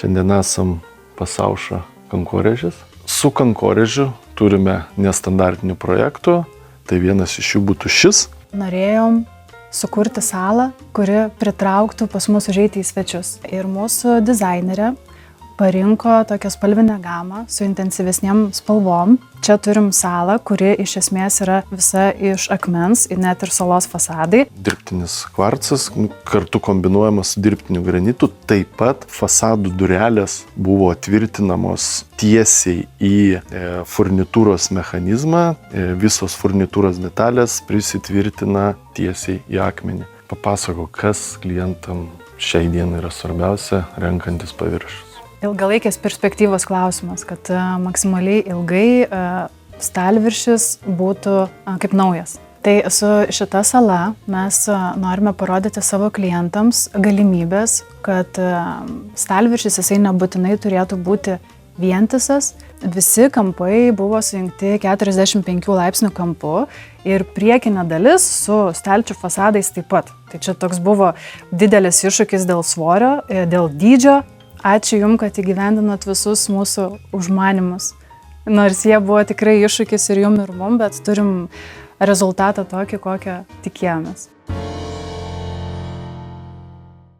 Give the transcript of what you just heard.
Šiandien esam pas Aušrą kankorėžis. Su kankorėžiu turime nestandartinių projektų, tai vienas iš jų būtų šis. Norėjom sukurti salą, kuri pritrauktų pas mus užeiti į svečius. Ir mūsų dizainerė parinko tokią spalvinę gamą su intensyvesnėm spalvom. Čia turim salą, kuri iš esmės yra visa iš akmens, net ir salos fasadai. Dirbtinis kvarcas kartu kombinuojamas su dirbtiniu granitu. Taip pat fasadų durelės buvo tvirtinamos tiesiai į furnitūros mechanizmą. Visos furnitūros detalės prisitvirtina tiesiai į akmenį. Papasakok, kas klientam šiai dienai yra svarbiausia, renkantis paviršius. Ilgalaikės perspektyvos klausimas, kad maksimaliai ilgai stalviršis būtų kaip naujas. Tai su šita sala mes norime parodyti savo klientams galimybės, kad stalviršis jisai nebūtinai turėtų būti vientisas. Visi kampai buvo sujungti 45 laipsnių kampu ir priekinė dalis su stalčių fasadais taip pat. Tai čia toks buvo didelis iššūkis dėl svorio, dėl dydžio. Ačiū Jums, kad įgyvendinot visus mūsų užmanymus. Nors jie buvo tikrai iššūkis ir Jums ir mum, bet turim rezultatą tokį, kokią tikėjomės.